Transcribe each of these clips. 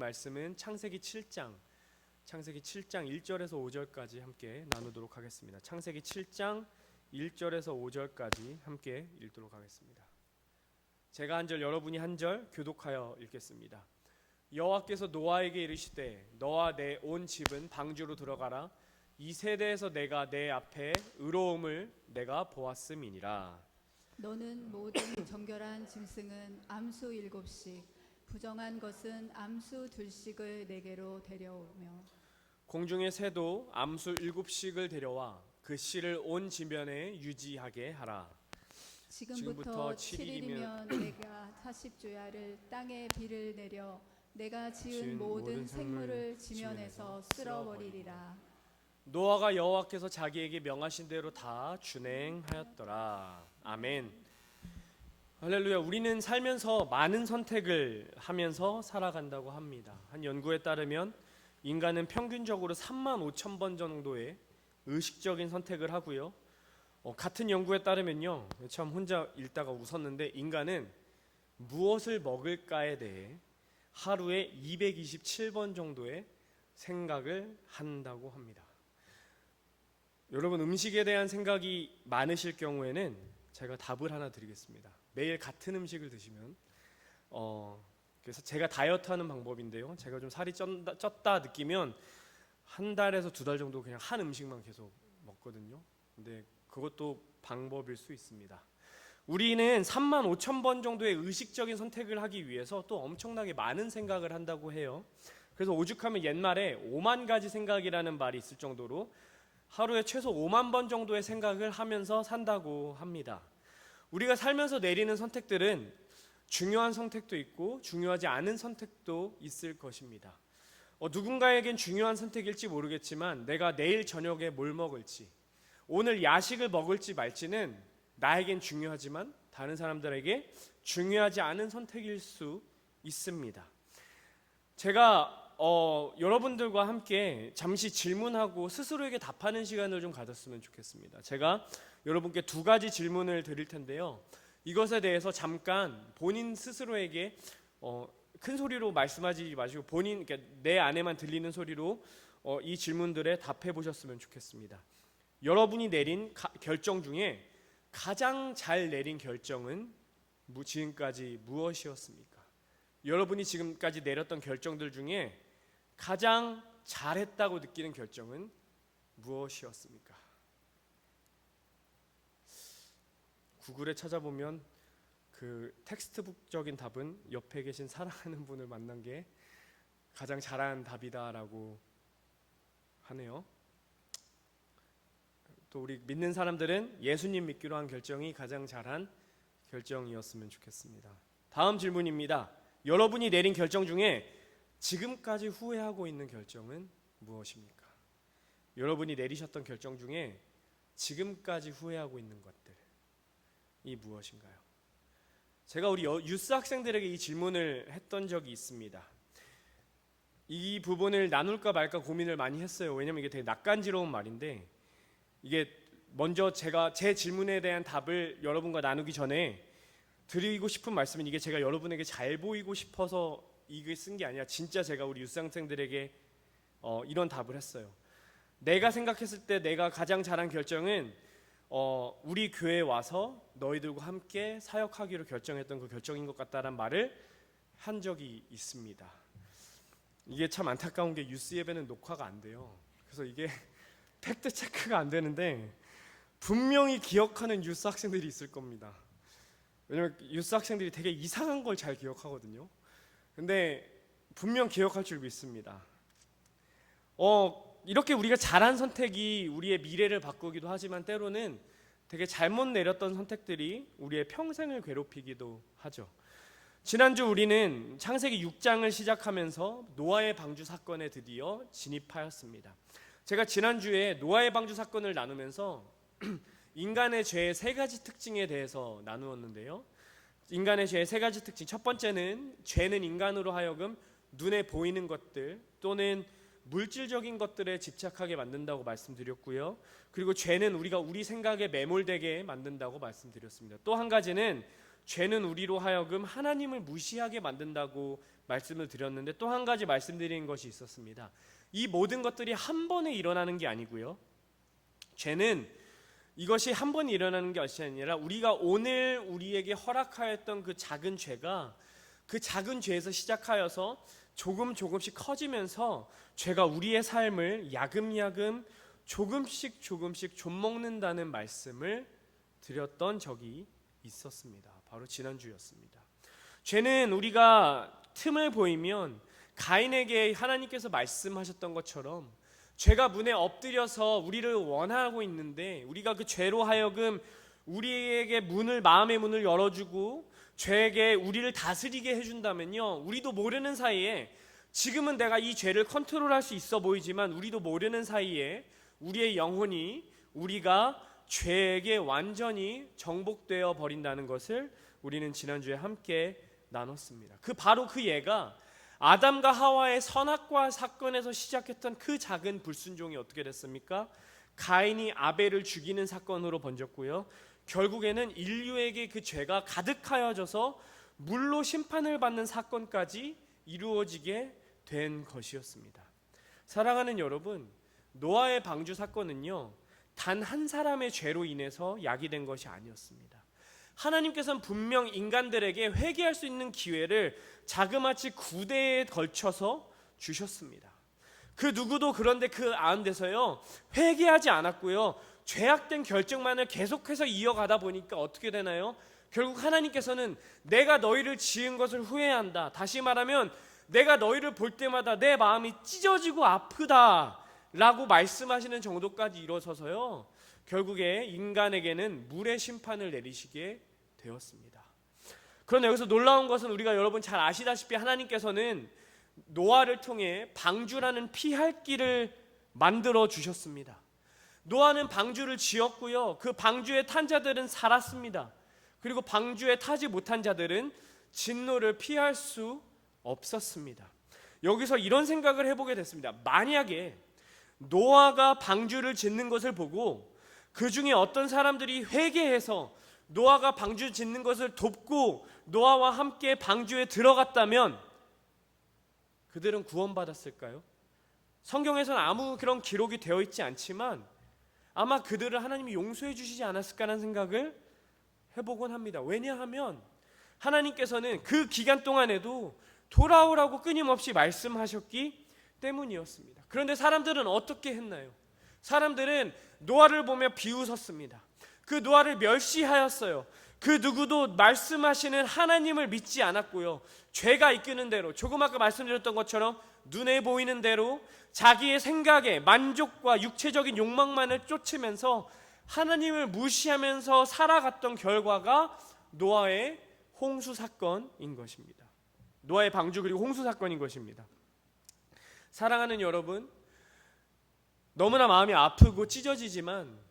말씀은 창세기 7장 1절에서 5절까지 함께 나누도록 하겠습니다. 창세기 7장 1절에서 5절까지 함께 읽도록 하겠습니다. 제가 한 절, 여러분이 한 절 교독하여 읽겠습니다. 여호와께서 노아에게 이르시되 너와 내 온 집은 방주로 들어가라. 이 세대에서 내가 내 앞에 의로움을 내가 보았음이니라. 너는 모든 정결한 짐승은 암수 7씩 부정한 것은 암수 2씩을 내게로 데려오며 공중의 새도 암수 7씩을 데려와 그 씨를 온 지면에 유지하게 하라. 지금부터 7일이면 내가 40주야를 땅에 비를 내려 내가 지은 모든 생물을 지면에서 쓸어버리리라. 노아가 여호와께서 자기에게 명하신 대로 다 준행하였더라. 아멘. 할렐루야. 우리는 살면서 많은 선택을 하면서 살아간다고 합니다. 한 연구에 따르면 인간은 평균적으로 35,000번 정도의 의식적인 선택을 하고요. 같은 연구에 따르면요, 참 혼자 읽다가 웃었는데 인간은 무엇을 먹을까에 대해 하루에 227번 정도의 생각을 한다고 합니다. 여러분, 음식에 대한 생각이 많으실 경우에는 제가 답을 하나 드리겠습니다. 매일 같은 음식을 드시면 그래서 제가 다이어트하는 방법인데요, 제가 좀 살이 쪘다 느끼면 한 달에서 2달 정도 그냥 한 음식만 계속 먹거든요. 근데 그것도 방법일 수 있습니다. 우리는 35,000번 정도의 의식적인 선택을 하기 위해서 또 엄청나게 많은 생각을 한다고 해요. 그래서 오죽하면 옛말에 5만 가지 생각이라는 말이 있을 정도로 하루에 최소 5만 번 정도의 생각을 하면서 산다고 합니다. 우리가 살면서 내리는 선택들은 중요한 선택도 있고 중요하지 않은 선택도 있을 것입니다. 누군가에겐 중요한 선택일지 모르겠지만 내가 내일 저녁에 뭘 먹을지, 오늘 야식을 먹을지 말지는 나에겐 중요하지만 다른 사람들에게 중요하지 않은 선택일 수 있습니다. 제가 여러분들과 함께 잠시 질문하고 스스로에게 답하는 시간을 좀 가졌으면 좋겠습니다. 제가 여러분께 2가지 질문을 드릴 텐데요, 이것에 대해서 잠깐 본인 스스로에게 큰 소리로 말씀하지 마시고 그러니까 내 안에만 들리는 소리로 이 질문들에 답해 보셨으면 좋겠습니다. 여러분이 내린 결정 중에 가장 잘 내린 결정은 지금까지 무엇이었습니까? 여러분이 지금까지 내렸던 결정들 중에 가장 잘했다고 느끼는 결정은 무엇이었습니까? 구글에 찾아보면 그 텍스트북적인 답은 옆에 계신 사랑하는 분을 만난 게 가장 잘한 답이다라고 하네요. 또 우리 믿는 사람들은 예수님 믿기로 한 결정이 가장 잘한 결정이었으면 좋겠습니다. 다음 질문입니다. 여러분이 내린 결정 중에 지금까지 후회하고 있는 결정은 무엇입니까? 여러분이 내리셨던 결정 중에 지금까지 후회하고 있는 것들이 무엇인가요? 제가 우리 유스 학생들에게 이 질문을 했던 적이 있습니다. 이 부분을 나눌까 말까 고민을 많이 했어요. 왜냐면 이게 되게 낯간지러운 말인데, 이게 먼저 제가 제 질문에 대한 답을 여러분과 나누기 전에 드리고 싶은 말씀은, 이게 제가 여러분에게 잘 보이고 싶어서 이걸 쓴 게 아니라 진짜 제가 우리 유스학생들에게 이런 답을 했어요. 내가 생각했을 때 내가 가장 잘한 결정은 우리 교회에 와서 너희들과 함께 사역하기로 결정했던 그 결정인 것 같다라는 말을 한 적이 있습니다. 이게 참 안타까운 게 유스 예배는 녹화가 안 돼요. 그래서 이게 팩트 체크가 안 되는데 분명히 기억하는 유스 학생들이 있을 겁니다. 왜냐면 유스 학생들이 되게 이상한 걸 잘 기억하거든요. 근데 분명 기억할 줄 믿습니다. 이렇게 우리가 잘한 선택이 우리의 미래를 바꾸기도 하지만 때로는 되게 잘못 내렸던 선택들이 우리의 평생을 괴롭히기도 하죠. 지난주 우리는 창세기 6장을 시작하면서 노아의 방주 사건에 드디어 진입하였습니다. 제가 지난주에 노아의 방주 사건을 나누면서 인간의 죄의 3가지 특징에 대해서 나누었는데요, 인간의 죄의 3가지 특징, 첫 번째는 죄는 인간으로 하여금 눈에 보이는 것들 또는 물질적인 것들에 집착하게 만든다고 말씀드렸고요, 그리고 죄는 우리가 우리 생각에 매몰되게 만든다고 말씀드렸습니다. 또 한 가지는 죄는 우리로 하여금 하나님을 무시하게 만든다고 말씀을 드렸는데, 또 한 가지 말씀드리는 것이 있었습니다. 이 모든 것들이 한 번에 일어나는 게 아니고요, 죄는 이것이 한 번에 일어나는 것이 아니라 우리가 오늘 우리에게 허락하였던 그 작은 죄가, 그 작은 죄에서 시작하여서 조금씩 커지면서 죄가 우리의 삶을 야금야금 조금씩 좀먹는다는 말씀을 드렸던 적이 있었습니다. 바로 지난주였습니다. 죄는 우리가 틈을 보이면 가인에게 하나님께서 말씀하셨던 것처럼 죄가 문에 엎드려서 우리를 원하고 있는데, 우리가 그 죄로 하여금 우리에게 마음의 문을 열어주고 죄에게 우리를 다스리게 해준다면요, 우리도 모르는 사이에, 지금은 내가 이 죄를 컨트롤할 수 있어 보이지만 우리도 모르는 사이에 우리의 영혼이 우리가 죄에게 완전히 정복되어 버린다는 것을 우리는 지난주에 함께 나눴습니다. 바로 그 예가 아담과 하와의 선악과 사건에서 시작했던 그 작은 불순종이 어떻게 됐습니까? 가인이 아벨을 죽이는 사건으로 번졌고요, 결국에는 인류에게 그 죄가 가득하여져서 물로 심판을 받는 사건까지 이루어지게 된 것이었습니다. 사랑하는 여러분, 노아의 방주 사건은요, 단 한 사람의 죄로 인해서 야기된 것이 아니었습니다. 하나님께서는 분명 인간들에게 회개할 수 있는 기회를 자그마치 9대에 걸쳐서 주셨습니다. 그 누구도 그런데 그 가운데서요, 회개하지 않았고요, 죄악된 결정만을 계속해서 이어가다 보니까 어떻게 되나요? 결국 하나님께서는 내가 너희를 지은 것을 후회한다, 다시 말하면 내가 너희를 볼 때마다 내 마음이 찢어지고 아프다 라고 말씀하시는 정도까지 이뤄서서요, 결국에 인간에게는 물의 심판을 내리시게 되었습니다. 그런데 여기서 놀라운 것은, 우리가 여러분 잘 아시다시피 하나님께서는 노아를 통해 방주라는 피할 길을 만들어 주셨습니다. 노아는 방주를 지었고요, 그 방주에 탄 자들은 살았습니다. 그리고 방주에 타지 못한 자들은 진노를 피할 수 없었습니다. 여기서 이런 생각을 해보게 됐습니다. 만약에 노아가 방주를 짓는 것을 보고 그 중에 어떤 사람들이 회개해서 노아가 방주 짓는 것을 돕고 노아와 함께 방주에 들어갔다면 그들은 구원받았을까요? 성경에서는 아무 그런 기록이 되어 있지 않지만 아마 그들을 하나님이 용서해 주시지 않았을까라는 생각을 해보곤 합니다. 왜냐하면 하나님께서는 그 기간 동안에도 돌아오라고 끊임없이 말씀하셨기 때문이었습니다. 그런데 사람들은 어떻게 했나요? 사람들은 노아를 보며 비웃었습니다. 그 노아를 멸시하였어요. 그 누구도 말씀하시는 하나님을 믿지 않았고요, 죄가 이끄는 대로, 조금 아까 말씀드렸던 것처럼 눈에 보이는 대로 자기의 생각에 만족과 육체적인 욕망만을 쫓으면서 하나님을 무시하면서 살아갔던 결과가 노아의 홍수 사건인 것입니다. 노아의 방주 그리고 홍수 사건인 것입니다. 사랑하는 여러분, 너무나 마음이 아프고 찢어지지만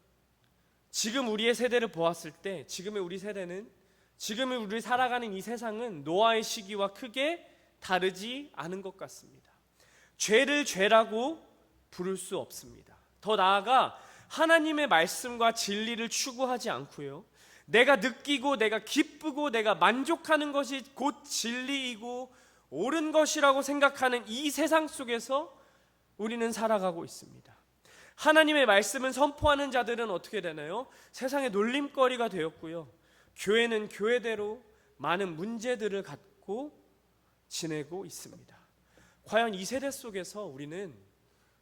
지금 우리의 세대를 보았을 때, 지금의 우리 세대는, 지금의 우리 살아가는 이 세상은 노아의 시기와 크게 다르지 않은 것 같습니다. 죄를 죄라고 부를 수 없습니다. 더 나아가 하나님의 말씀과 진리를 추구하지 않고요, 내가 느끼고 내가 기쁘고 내가 만족하는 것이 곧 진리이고 옳은 것이라고 생각하는 이 세상 속에서 우리는 살아가고 있습니다. 하나님의 말씀을 선포하는 자들은 어떻게 되나요? 세상의 놀림거리가 되었고요, 교회는 교회대로 많은 문제들을 갖고 지내고 있습니다. 과연 이 세대 속에서 우리는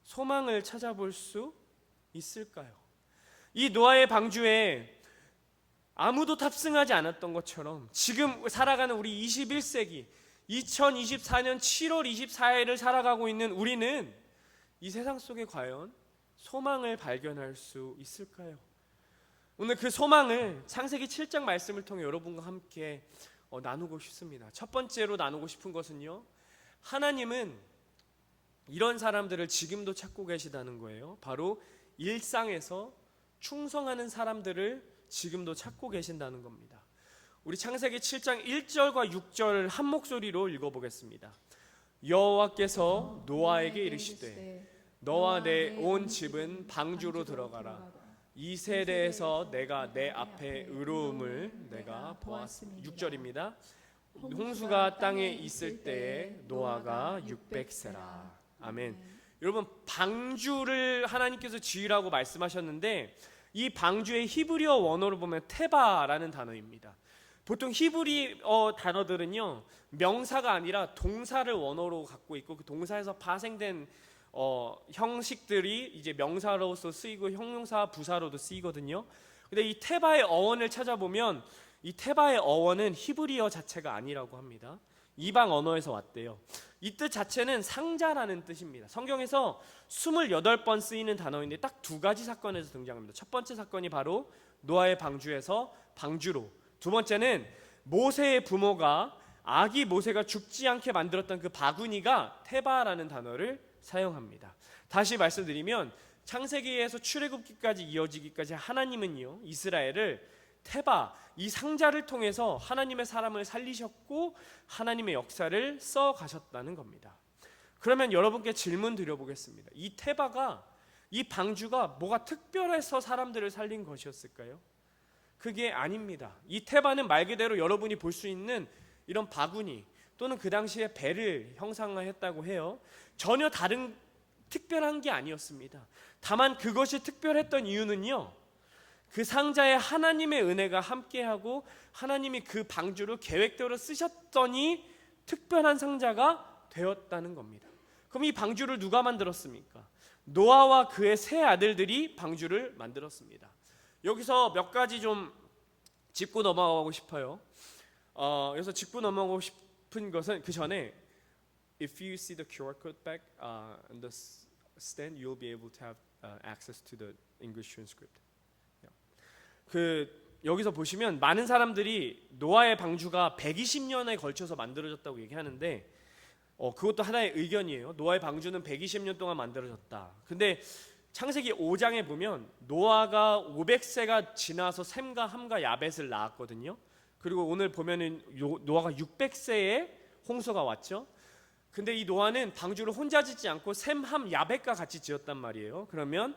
소망을 찾아볼 수 있을까요? 이 노아의 방주에 아무도 탑승하지 않았던 것처럼 지금 살아가는 우리 21세기 2024년 7월 24일을 살아가고 있는 우리는 이 세상 속에 과연 소망을 발견할 수 있을까요? 오늘 그 소망을 창세기 7장 말씀을 통해 여러분과 함께 나누고 싶습니다. 첫 번째로 나누고 싶은 것은요, 하나님은 이런 사람들을 지금도 찾고 계시다는 거예요. 바로 일상에서 충성하는 사람들을 지금도 찾고 계신다는 겁니다. 우리 창세기 7장 1절과 6절 한 목소리로 읽어보겠습니다. 여호와께서 노아에게 이르시되 너와 내 온 집은 방주로 들어가라. 이 세대에서 내가 내 앞에 의로움을 내가 보았습니다. 6절입니다. 홍수가 땅에 있을 때에 노아가 600세라. 아멘. 여러분, 방주를 하나님께서 지으라고 말씀하셨는데 이 방주의 히브리어 원어로 보면 테바라는 단어입니다. 보통 히브리어 단어들은요 명사가 아니라 동사를 원어로 갖고 있고 그 동사에서 파생된 형식들이 이제 명사로서 쓰이고 형용사, 부사로도 쓰이거든요. 근데 이 테바의 어원을 찾아보면 이 테바의 어원은 히브리어 자체가 아니라고 합니다. 이방 언어에서 왔대요. 이 뜻 자체는 상자라는 뜻입니다. 성경에서 28번 쓰이는 단어인데 딱 두 가지 사건에서 등장합니다. 첫 번째 사건이 바로 노아의 방주에서 방주로, 두 번째는 모세의 부모가 아기 모세가 죽지 않게 만들었던 그 바구니가 테바라는 단어를 사용합니다. 다시 말씀드리면 창세기에서 출애굽기까지 이어지기까지 하나님은요 이스라엘을 테바, 이 상자를 통해서 하나님의 사람을 살리셨고 하나님의 역사를 써 가셨다는 겁니다. 그러면 여러분께 질문 드려보겠습니다. 이 테바가, 이 방주가 뭐가 특별해서 사람들을 살린 것이었을까요? 그게 아닙니다. 이 테바는 말 그대로 여러분이 볼 수 있는 이런 바구니 또는 그 당시에 배를 형상화했다고 해요. 전혀 다른 특별한 게 아니었습니다. 다만 그것이 특별했던 이유는요, 그 상자에 하나님의 은혜가 함께하고 하나님이 그 방주를 계획대로 쓰셨더니 특별한 상자가 되었다는 겁니다. 그럼 이 방주를 누가 만들었습니까? 노아와 그의 세 아들들이 방주를 만들었습니다. 여기서 몇 가지 좀 짚고 넘어가고 싶어요. 그래서 짚고 넘어가고 싶은 것은 그 전에 if you see the QR code back on the stand, you'll be able to have access to the English transcript. 여기서 보시면 많은 사람들이 노아의 방주가 120년에 걸쳐서 만들어졌다고 얘기하는데 그것도 하나의 의견이에요. 노아의 방주는 120년 동안 만들어졌다. 근데 창세기 5장에 보면 노아가 500세가 지나서 셈과 함과 야벳을 낳았거든요. 그리고 오늘 보면은 노아가 600세에 홍수가 왔죠. 근데 이 노아는 방주를 혼자 짓지 않고 셈, 함, 야벳과 같이 지었단 말이에요. 그러면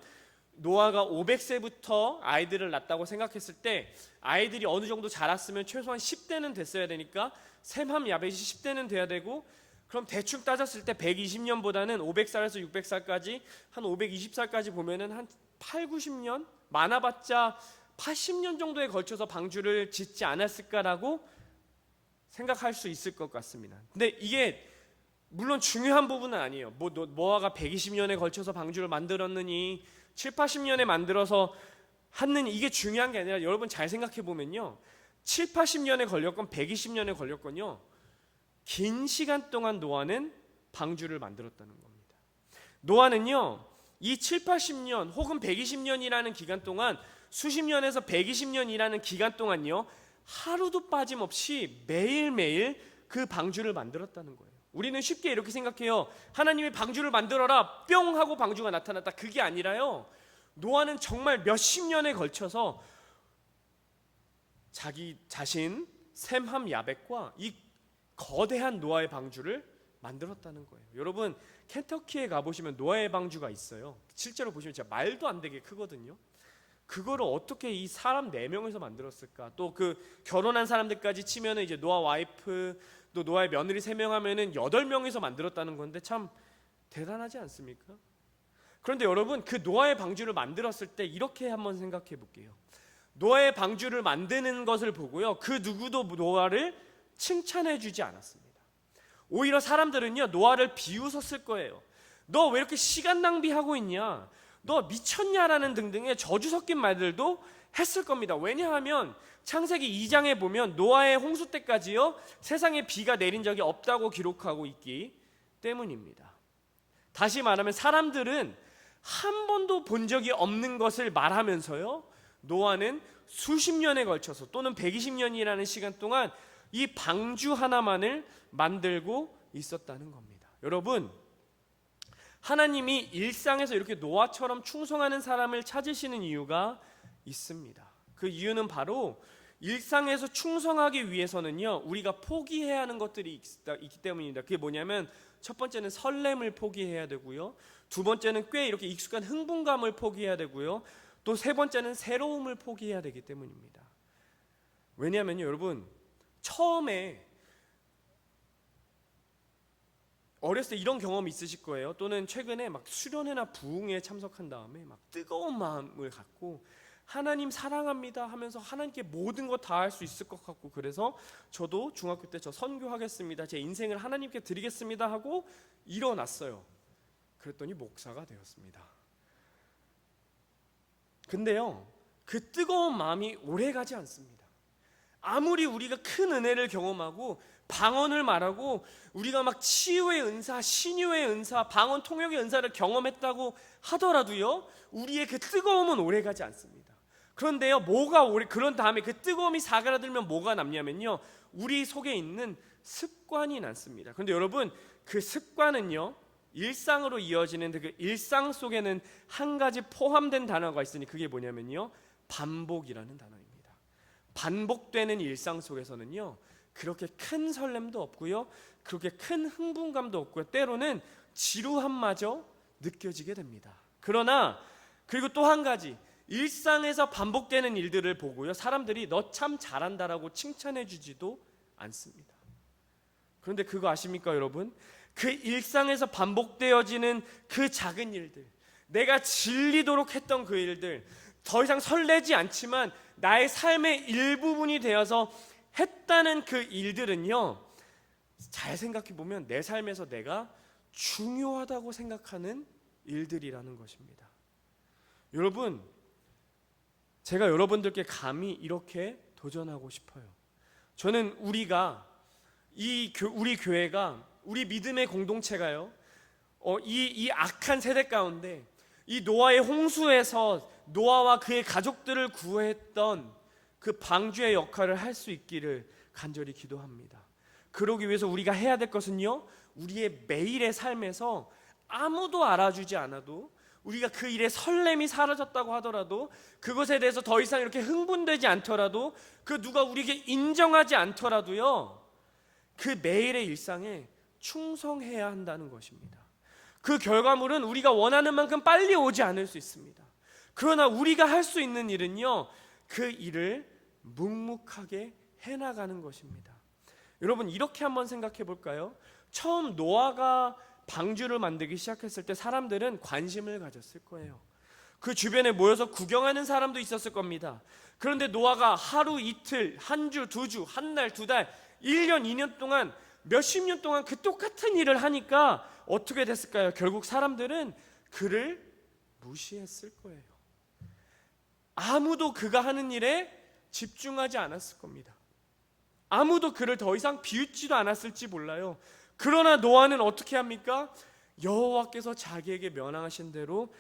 노아가 500세부터 아이들을 낳았다고 생각했을 때 아이들이 어느 정도 자랐으면 최소한 10대는 됐어야 되니까 셈, 함, 야벳이 10대는 돼야 되고, 그럼 대충 따졌을 때 120년보다는 500살에서 600살까지 한 520살까지 보면은 한 8, 90년, 많아봤자 80년 정도에 걸쳐서 방주를 짓지 않았을까라고 생각할 수 있을 것 같습니다. 근데 이게 물론 중요한 부분은 아니에요. 노아가 120년에 걸쳐서 방주를 만들었느니 7, 80년에 만들어서 했느니 이게 중요한 게 아니라 여러분 잘 생각해 보면요, 7, 80년에 걸렸건 120년에 걸렸건요, 긴 시간 동안 노아는 방주를 만들었다는 겁니다. 노아는요 이 7, 80년 혹은 120년이라는 기간 동안, 수십 년에서 120년이라는 기간 동안요 하루도 빠짐없이 매일매일 그 방주를 만들었다는 거예요. 우리는 쉽게 이렇게 생각해요. 하나님이 방주를 만들어라 뿅 하고 방주가 나타났다. 그게 아니라요, 노아는 정말 몇십 년에 걸쳐서 자기 자신 셈, 함, 야벳과 이 거대한 노아의 방주를 만들었다는 거예요. 여러분 켄터키에 가보시면 노아의 방주가 있어요. 실제로 보시면 진짜 말도 안 되게 크거든요. 그거를 어떻게 이 사람 4명에서 만들었을까? 또 그 결혼한 사람들까지 치면은 이제 노아 와이프 또 노아의 며느리 3명 하면은 8명에서 만들었다는 건데 참 대단하지 않습니까? 그런데 여러분 그 노아의 방주를 만들었을 때 이렇게 한번 생각해 볼게요. 노아의 방주를 만드는 것을 보고요, 그 누구도 노아를 칭찬해 주지 않았습니다. 오히려 사람들은요 노아를 비웃었을 거예요. 너 왜 이렇게 시간 낭비하고 있냐, 너 미쳤냐라는 등등의 저주 섞인 말들도 했을 겁니다. 왜냐하면 창세기 2장에 보면 노아의 홍수 때까지요 세상에 비가 내린 적이 없다고 기록하고 있기 때문입니다. 다시 말하면 사람들은 한 번도 본 적이 없는 것을 말하면서요, 노아는 수십 년에 걸쳐서 또는 120년이라는 시간 동안 이 방주 하나만을 만들고 있었다는 겁니다. 여러분, 하나님이 일상에서 이렇게 노아처럼 충성하는 사람을 찾으시는 이유가 있습니다. 그 이유는 바로 일상에서 충성하기 위해서는요 우리가 포기해야 하는 것들이 있기 때문입니다. 그게 뭐냐면 첫 번째는 설렘을 포기해야 되고요, 두 번째는 꽤 이렇게 익숙한 흥분감을 포기해야 되고요, 또 세 번째는 새로움을 포기해야 되기 때문입니다. 왜냐하면요, 여러분, 처음에 어렸을 때 이런 경험이 있으실 거예요. 또는 최근에 막 수련회나 부흥회에 참석한 다음에 막 뜨거운 마음을 갖고 하나님 사랑합니다 하면서 하나님께 모든 거 다 할 수 있을 것 같고, 그래서 저도 중학교 때 저 선교하겠습니다, 제 인생을 하나님께 드리겠습니다 하고 일어났어요. 그랬더니 목사가 되었습니다. 근데요, 그 뜨거운 마음이 오래가지 않습니다. 아무리 우리가 큰 은혜를 경험하고 방언을 말하고 우리가 막 치유의 은사, 신유의 은사, 방언 통역의 은사를 경험했다고 하더라도요, 우리의 그 뜨거움은 오래가지 않습니다. 그런데요, 그런 다음에 그 뜨거움이 사그라들면 뭐가 남냐면요, 우리 속에 있는 습관이 남습니다. 그런데 여러분, 그 습관은요, 일상으로 이어지는 그 일상 속에는 한 가지 포함된 단어가 있으니 그게 뭐냐면요, 반복이라는 단어입니다. 반복되는 일상 속에서는요, 그렇게 큰 설렘도 없고요, 그렇게 큰 흥분감도 없고요, 때로는 지루함마저 느껴지게 됩니다. 그리고 또 한 가지, 일상에서 반복되는 일들을 보고요, 사람들이 너 참 잘한다라고 칭찬해 주지도 않습니다. 그런데 그거 아십니까, 여러분? 그 일상에서 반복되어지는 그 작은 일들, 내가 질리도록 했던 그 일들, 더 이상 설레지 않지만 나의 삶의 일부분이 되어서 했다는 그 일들은요, 잘 생각해 보면 내 삶에서 내가 중요하다고 생각하는 일들이라는 것입니다. 여러분, 제가 여러분들께 감히 이렇게 도전하고 싶어요. 저는 우리 교회가, 우리 믿음의 공동체가요, 이 악한 세대 가운데 이 노아의 홍수에서 노아와 그의 가족들을 구했던 그 방주의 역할을 할 수 있기를 간절히 기도합니다. 그러기 위해서 우리가 해야 될 것은요, 우리의 매일의 삶에서 아무도 알아주지 않아도, 우리가 그 일의 설렘이 사라졌다고 하더라도, 그것에 대해서 더 이상 이렇게 흥분되지 않더라도, 그 누가 우리에게 인정하지 않더라도요, 그 매일의 일상에 충성해야 한다는 것입니다. 그 결과물은 우리가 원하는 만큼 빨리 오지 않을 수 있습니다. 그러나 우리가 할 수 있는 일은요, 그 일을 묵묵하게 해나가는 것입니다. 여러분, 이렇게 한번 생각해 볼까요? 처음 노아가 방주를 만들기 시작했을 때 사람들은 관심을 가졌을 거예요. 그 주변에 모여서 구경하는 사람도 있었을 겁니다. 그런데 노아가 하루 이틀, 한 주, 두 주, 한 달, 두 달, 1년, 2년 동안, 몇십 년 동안 그 똑같은 일을 하니까 어떻게 됐을까요? 결국 사람들은 그를 무시했을 거예요. 아무도 그가 하는 일에 집중하지 않았을 겁니다. 아무도 그를 더 이상 비웃지도 않았을지 몰라요. 그러나 노아는 어떻게 합니까? 여호와께서 자기에게 명하신 대로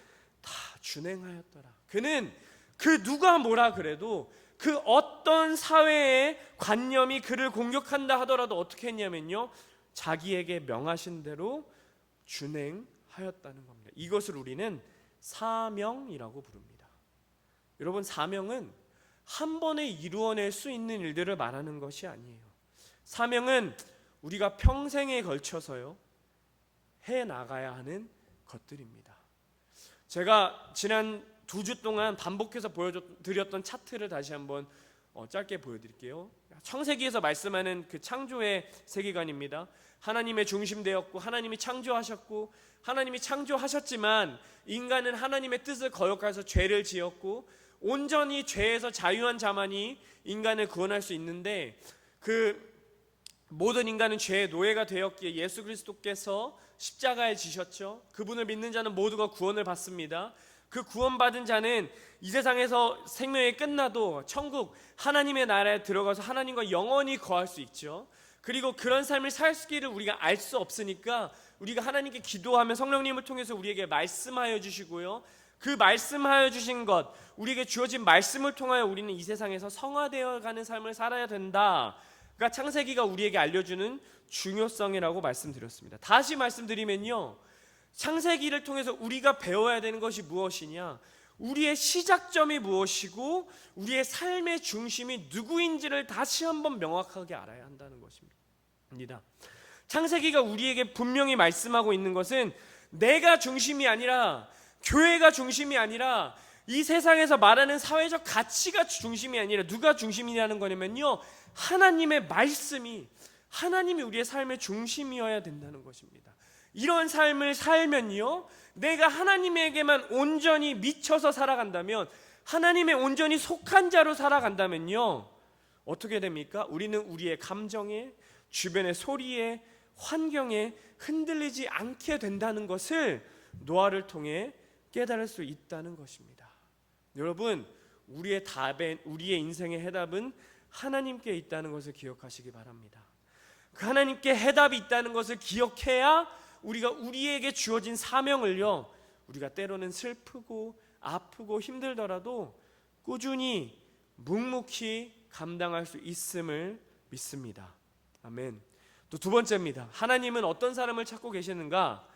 다 준행하였더라. 그는 그 누가 뭐라 그래도, 그 어떤 사회의 관념이 그를 공격한다 하더라도 어떻게 했냐면요, 자기에게 명하신 대로 준행하였다는 겁니다. 이것을 우리는 사명이라고 부릅니다. 여러분, 사명은 한 번에 이루어낼 수 있는 일들을 말하는 것이 아니에요. 사명은 우리가 평생에 걸쳐서요, 해나가야 하는 것들입니다. 제가 지난 2주 동안 반복해서 보여드렸던 차트를 다시 한번 짧게 보여드릴게요. 창세기에서 말씀하는 그 창조의 세계관입니다. 하나님의 중심되었고, 하나님이 창조하셨고, 하나님이 창조하셨지만 인간은 하나님의 뜻을 거역해서 죄를 지었고, 온전히 죄에서 자유한 자만이 인간을 구원할 수 있는데, 그 모든 인간은 죄의 노예가 되었기에 예수 그리스도께서 십자가에 지셨죠. 그분을 믿는 자는 모두가 구원을 받습니다. 그 구원받은 자는 이 세상에서 생명이 끝나도 천국 하나님의 나라에 들어가서 하나님과 영원히 거할 수 있죠. 그리고 그런 삶을 살기를 우리가 알 수 없으니까 우리가 하나님께 기도하면 성령님을 통해서 우리에게 말씀하여 주시고요, 그 말씀하여 주신 것, 우리에게 주어진 말씀을 통하여 우리는 이 세상에서 성화되어 가는 삶을 살아야 된다. 그러니까 창세기가 우리에게 알려주는 중요성이라고 말씀드렸습니다. 다시 말씀드리면요, 창세기를 통해서 우리가 배워야 되는 것이 무엇이냐, 우리의 시작점이 무엇이고 우리의 삶의 중심이 누구인지를 다시 한번 명확하게 알아야 한다는 것입니다. 창세기가 우리에게 분명히 말씀하고 있는 것은 내가 중심이 아니라, 교회가 중심이 아니라, 이 세상에서 말하는 사회적 가치가 중심이 아니라 누가 중심이라는 거냐면요, 하나님의 말씀이, 하나님이 우리의 삶의 중심이어야 된다는 것입니다. 이런 삶을 살면요, 내가 하나님에게만 온전히 미쳐서 살아간다면, 하나님의 온전히 속한 자로 살아간다면요, 어떻게 됩니까? 우리는 우리의 감정에, 주변의 소리에, 환경에 흔들리지 않게 된다는 것을 노아를 통해 깨달을 수 있다는 것입니다. 여러분, 우리의 인생의 해답은 하나님께 있다는 것을 기억하시기 바랍니다. 그 하나님께 해답이 있다는 것을 기억해야 우리가 우리에게 주어진 사명을요, 우리가 때로는 슬프고 아프고 힘들더라도 꾸준히 묵묵히 감당할 수 있음을 믿습니다. 아멘. 또 두 번째입니다. 하나님은 어떤 사람을 찾고 계시는가?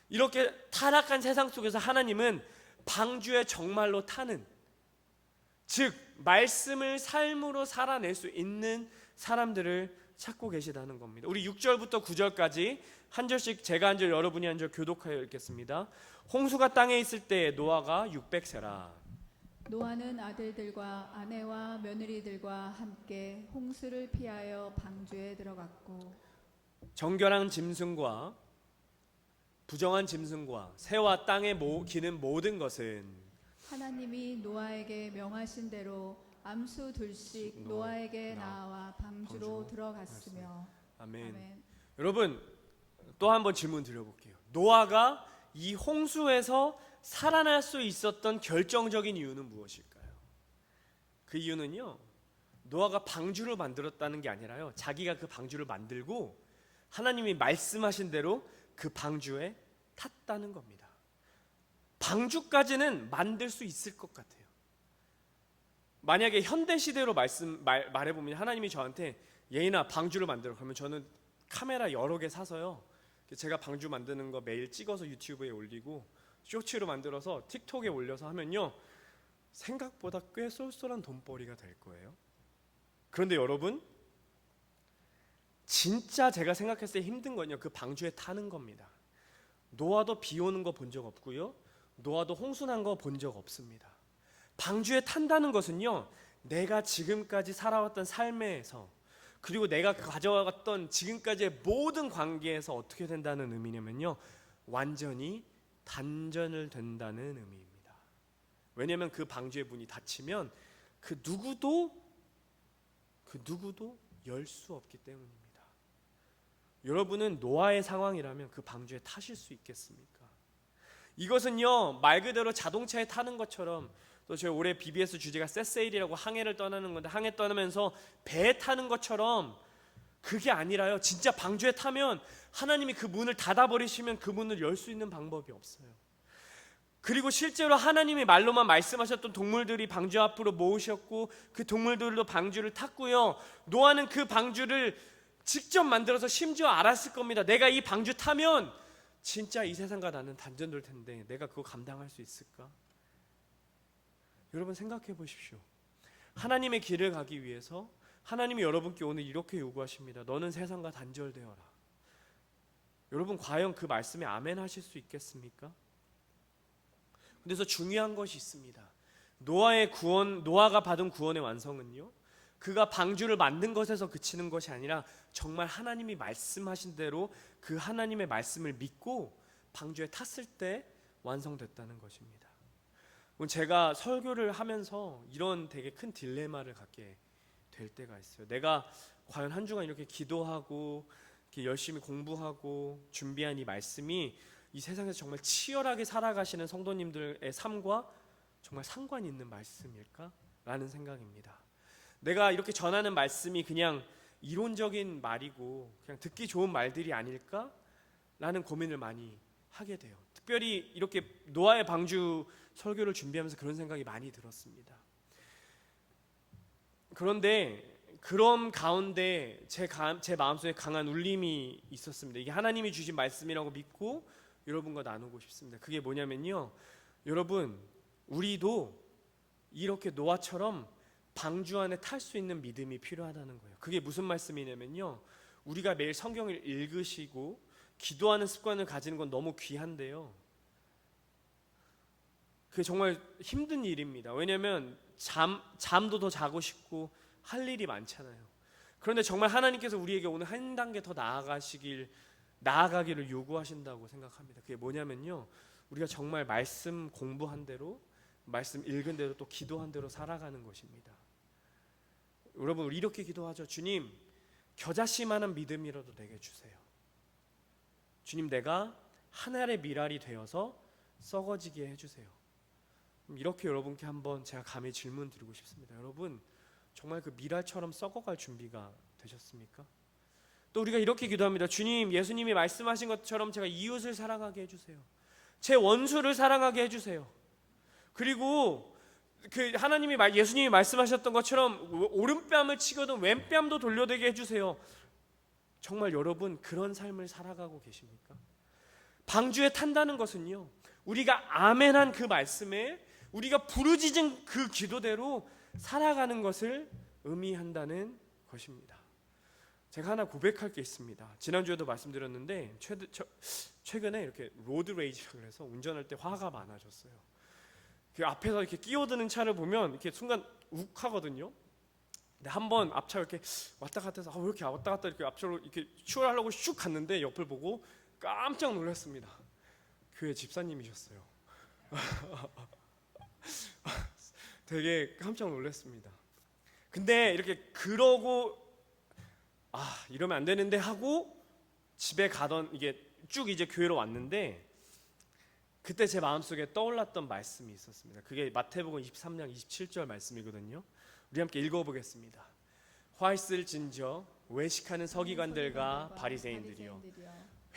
이렇게 타락한 세상 속에서 하나님은 방주에 정말로 타는, 즉 말씀을 삶으로 살아낼 수 있는 사람들을 찾고 계시다는 겁니다. 우리 6절부터 9절까지 한 절씩 제가 한 절 여러분이 한 절 교독하여 읽겠습니다. 홍수가 땅에 있을 때 노아가 600세라. 노아는 아들들과 아내와 며느리들과 함께 홍수를 피하여 방주에 들어갔고 정결한 짐승과 부정한 짐승과 새와 땅에 기는 모든 것은 하나님이 노아에게 명하신 대로 암수 둘씩 노아에게 나와 방주로 들어갔으며. 아멘. 아멘. 여러분, 또 한번 질문 드려볼게요. 노아가 이 홍수에서 살아날 수 있었던 결정적인 이유는 무엇일까요? 그 이유는요, 노아가 방주를 만들었다는 게 아니라요, 자기가 그 방주를 만들고 하나님이 말씀하신 대로 그 방주에 탔다는 겁니다. 방주까지는 만들 수 있을 것 같아요. 만약에 현대 시대로 말해보면 하나님이 저한테 예인아 방주를 만들어, 그러면 저는 카메라 여러 개 사서요, 제가 방주 만드는 거 매일 찍어서 유튜브에 올리고 쇼츠로 만들어서 틱톡에 올려서 하면요, 생각보다 꽤 쏠쏠한 돈벌이가 될 거예요. 그런데 여러분, 진짜 제가 생각했을 때 힘든 건요, 그 방주에 타는 겁니다. 노아도 비 오는 거 본 적 없고요, 노아도 홍수 난 거 본 적 없습니다. 방주에 탄다는 것은요, 내가 지금까지 살아왔던 삶에서, 그리고 내가 가져왔던 지금까지의 모든 관계에서 어떻게 된다는 의미냐면요, 완전히 단절을 된다는 의미입니다. 왜냐하면 그 방주의 문이 닫히면 그 누구도 열 수 없기 때문입니다. 여러분은 노아의 상황이라면 그 방주에 타실 수 있겠습니까? 이것은요, 말 그대로 자동차에 타는 것처럼, 또 저희 올해 BBS 주제가 셋세일이라고 항해를 떠나는 건데, 항해 떠나면서 배에 타는 것처럼 그게 아니라요, 진짜 방주에 타면 하나님이 그 문을 닫아버리시면 그 문을 열 수 있는 방법이 없어요. 그리고 실제로 하나님이 말로만 말씀하셨던 동물들이 방주 앞으로 모으셨고 그 동물들도 방주를 탔고요, 노아는 그 방주를 직접 만들어서 심지어 알았을 겁니다. 내가 이 방주 타면 진짜 이 세상과 나는 단절될 텐데 내가 그거 감당할 수 있을까? 여러분 생각해 보십시오. 하나님의 길을 가기 위해서 하나님이 여러분께 오늘 이렇게 요구하십니다. 너는 세상과 단절되어라. 여러분 과연 그 말씀에 아멘 하실 수 있겠습니까? 그래서 중요한 것이 있습니다. 노아가 받은 구원의 완성은요, 그가 방주를 만든 것에서 그치는 것이 아니라 정말 하나님이 말씀하신 대로 그 하나님의 말씀을 믿고 방주에 탔을 때 완성됐다는 것입니다. 제가 설교를 하면서 이런 되게 큰 딜레마를 갖게 될 때가 있어요. 내가 과연 한 주간 이렇게 기도하고 이렇게 열심히 공부하고 준비한 이 말씀이 이 세상에서 정말 치열하게 살아가시는 성도님들의 삶과 정말 상관이 있는 말씀일까? 라는 생각입니다. 내가 이렇게 전하는 말씀이 그냥 이론적인 말이고 그냥 듣기 좋은 말들이 아닐까? 라는 고민을 많이 하게 돼요. 특별히 이렇게 노아의 방주 설교를 준비하면서 그런 생각이 많이 들었습니다. 그런데 그런 가운데 제 마음속에 강한 울림이 있었습니다. 이게 하나님이 주신 말씀이라고 믿고 여러분과 나누고 싶습니다. 그게 뭐냐면요, 여러분 우리도 이렇게 노아처럼 방주 안에 탈 수 있는 믿음이 필요하다는 거예요. 그게 무슨 말씀이냐면요, 우리가 매일 성경을 읽으시고 기도하는 습관을 가지는 건 너무 귀한데요, 그게 정말 힘든 일입니다. 왜냐하면 잠도 더 자고 싶고 할 일이 많잖아요. 그런데 정말 하나님께서 우리에게 오늘 한 단계 더 나아가기를 요구하신다고 생각합니다. 그게 뭐냐면요, 우리가 정말 말씀 공부한 대로, 말씀 읽은 대로, 또 기도한 대로 살아가는 것입니다. 여러분, 우리 이렇게 기도하죠. 주님, 겨자씨만한 믿음이라도 내게 주세요. 주님, 내가 하늘의 밀알이 되어서 썩어지게 해주세요. 이렇게 여러분께 한번 제가 감히 질문 드리고 싶습니다. 여러분, 정말 그 밀알처럼 썩어갈 준비가 되셨습니까? 또 우리가 이렇게 기도합니다. 주님, 예수님이 말씀하신 것처럼 제가 이웃을 사랑하게 해주세요. 제 원수를 사랑하게 해주세요. 그리고 예수님이 말씀하셨던 것처럼 오른뺨을 치거든 왼뺨도 돌려대게 해주세요. 정말 여러분 그런 삶을 살아가고 계십니까? 방주에 탄다는 것은요, 우리가 아멘한 그 말씀에 우리가 부르짖은 그 기도대로 살아가는 것을 의미한다는 것입니다. 제가 하나 고백할 게 있습니다. 지난주에도 말씀드렸는데 최근에 이렇게 로드 레이지라고 해서 운전할 때 화가 많아졌어요. 그 앞에서 이렇게 끼어드는 차를 보면 이렇게 순간 욱하거든요. 근데 한번 앞차 이렇게 왔다 갔다 해서 왜 이렇게 왔다 갔다 이렇게 앞차로 이렇게 추월하려고 슉 갔는데 옆을 보고 깜짝 놀랐습니다. 교회 집사님이셨어요. 되게 깜짝 놀랐습니다. 근데 이렇게 그러고 이러면 안 되는데 하고 집에 가던 이게 쭉 이제 교회로 왔는데 그때 제 마음속에 떠올랐던 말씀이 있었습니다. 그게 마태복음 23장 27절 말씀이거든요. 우리 함께 읽어보겠습니다. 화 있을진저 외식하는 서기관들과 바리새인들이여,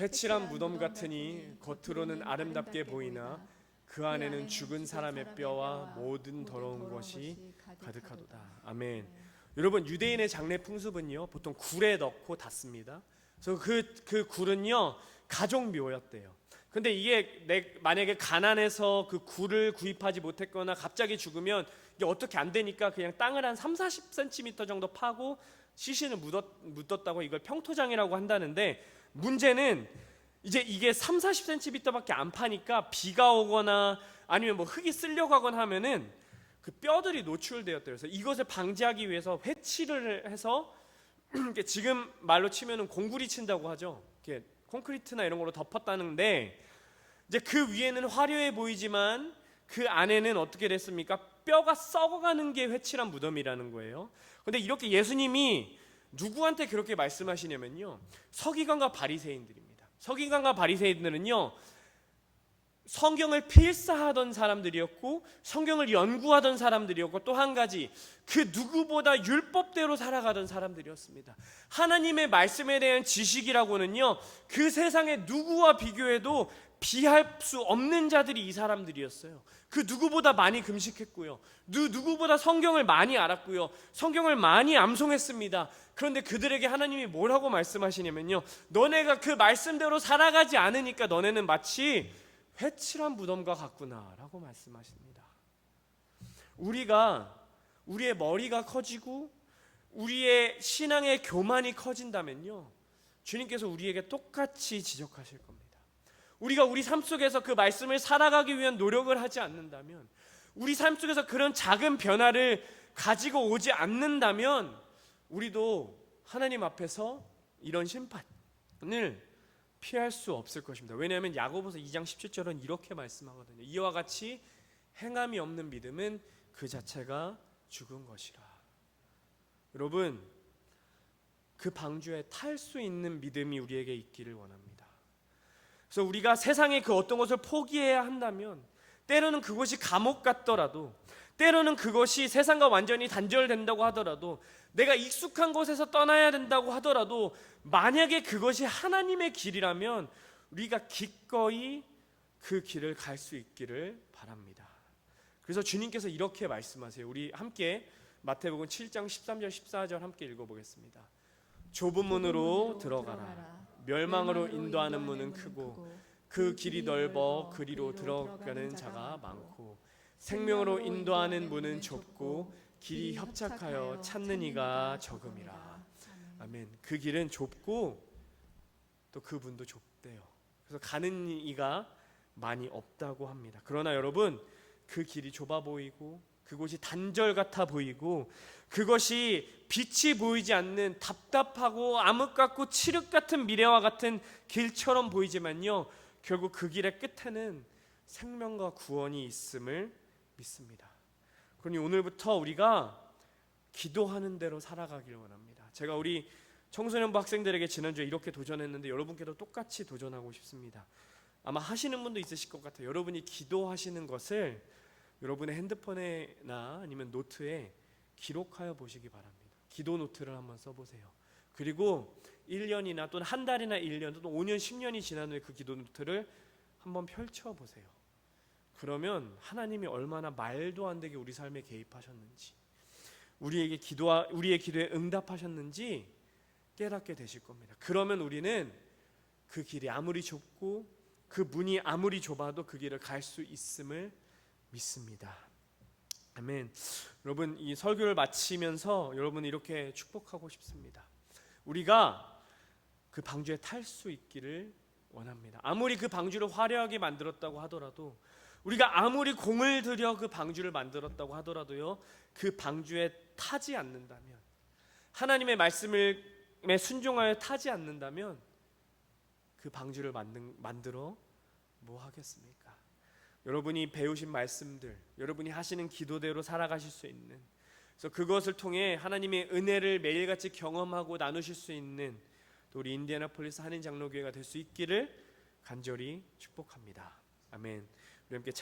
회칠한 무덤 같으니 겉으로는 아름답게 보이나 그 안에는 죽은 사람의 뼈와 모든 더러운 것이 가득하도다. 아멘. 여러분, 유대인의 장례 풍습은요 보통 굴에 넣고 닫습니다. 그래서 그 굴은요 가족 묘였대요. 근데 이게 만약에 가난해서 그 굴을 구입하지 못했거나 갑자기 죽으면 이게 어떻게 안 되니까 그냥 땅을 한 30-40cm 정도 파고 시신을 묻었다고 이걸 평토장이라고 한다는데, 문제는 이제 이게 30-40cm밖에 안 파니까 비가 오거나 아니면 뭐 흙이 쓸려가거나 하면은 그 뼈들이 노출되었대요. 그래서 이것을 방지하기 위해서 회치를 해서 지금 말로 치면은 공구리 친다고 하죠. 이렇게 콘크리트나 이런 걸로 덮었다는데, 이제 그 위에는 화려해 보이지만 그 안에는 어떻게 됐습니까? 뼈가 썩어가는 게 회칠한 무덤이라는 거예요. 근데 이렇게 예수님이 누구한테 그렇게 말씀하시냐면요, 서기관과 바리새인들입니다. 서기관과 바리새인들은요 성경을 필사하던 사람들이었고 성경을 연구하던 사람들이었고, 또 한 가지 그 누구보다 율법대로 살아가던 사람들이었습니다. 하나님의 말씀에 대한 지식이라고는요 그 세상의 누구와 비교해도 비할 수 없는 자들이 이 사람들이었어요. 그 누구보다 많이 금식했고요, 누구보다 성경을 많이 알았고요, 성경을 많이 암송했습니다. 그런데 그들에게 하나님이 뭐라고 말씀하시냐면요, 너네가 그 말씀대로 살아가지 않으니까 너네는 마치 회칠한 무덤과 같구나 라고 말씀하십니다. 우리의 머리가 커지고 우리의 신앙의 교만이 커진다면요, 주님께서 우리에게 똑같이 지적하실 겁니다. 우리가 우리 삶 속에서 그 말씀을 살아가기 위한 노력을 하지 않는다면, 우리 삶 속에서 그런 작은 변화를 가지고 오지 않는다면 우리도 하나님 앞에서 이런 심판을 피할 수 없을 것입니다. 왜냐하면 야고보서 2장 17절은 이렇게 말씀하거든요. 이와 같이 행함이 없는 믿음은 그 자체가 죽은 것이라. 여러분, 그 방주에 탈 수 있는 믿음이 우리에게 있기를 원합니다. 그래서 우리가 세상의 그 어떤 것을 포기해야 한다면, 때로는 그것이 감옥 같더라도, 때로는 그것이 세상과 완전히 단절된다고 하더라도, 내가 익숙한 곳에서 떠나야 된다고 하더라도, 만약에 그것이 하나님의 길이라면 우리가 기꺼이 그 길을 갈 수 있기를 바랍니다. 그래서 주님께서 이렇게 말씀하세요. 우리 함께 마태복음 7장 13절 14절 함께 읽어보겠습니다. 좁은 문으로 들어가라. 멸망으로 인도하는 문은 크고 그 길이 넓어 그리로 들어가는 자가 많고, 생명으로 인도하는 문은 좁고 길이 협착하여 찾는 이가 적음이라. 아멘. 그 길은 좁고 또 그 문도 좁대요. 그래서 가는 이가 많이 없다고 합니다. 그러나 여러분, 그 길이 좁아 보이고 그곳이 단절 같아 보이고 그것이 빛이 보이지 않는 답답하고 암흑 같고 칠흑 같은 미래와 같은 길처럼 보이지만요, 결국 그 길의 끝에는 생명과 구원이 있음을 믿습니다. 그러니 오늘부터 우리가 기도하는 대로 살아가길 원합니다. 제가 우리 청소년부 학생들에게 지난주에 이렇게 도전했는데 여러분께도 똑같이 도전하고 싶습니다. 아마 하시는 분도 있으실 것 같아요. 여러분이 기도하시는 것을 여러분의 핸드폰에나 아니면 노트에 기록하여 보시기 바랍니다. 기도 노트를 한번 써보세요. 그리고 1년이나 또는 한 달이나 1년 또는 5년 10년이 지난 후에 그 기도 노트를 한번 펼쳐보세요. 그러면 하나님이 얼마나 말도 안 되게 우리 삶에 개입하셨는지, 우리의 기도에 응답하셨는지 깨닫게 되실 겁니다. 그러면 우리는 그 길이 아무리 좁고 그 문이 아무리 좁아도 그 길을 갈 수 있음을 믿습니다. 아멘. 여러분, 이 설교를 마치면서 여러분 이렇게 축복하고 싶습니다. 우리가 그 방주에 탈 수 있기를 원합니다. 아무리 그 방주를 화려하게 만들었다고 하더라도, 우리가 아무리 공을 들여 그 방주를 만들었다고 하더라도요, 그 방주에 타지 않는다면, 하나님의 말씀에 순종하여 타지 않는다면 그 방주를 만들어 뭐 하겠습니까? 여러분이 배우신 말씀들, 여러분이 하시는 기도대로 살아가실 수 있는, 그래서 그것을 통해 하나님의 은혜를 매일같이 경험하고 나누실 수 있는 또 우리 인디애나폴리스 한인장로교회가 될 수 있기를 간절히 축복합니다. 아멘. 우리 함께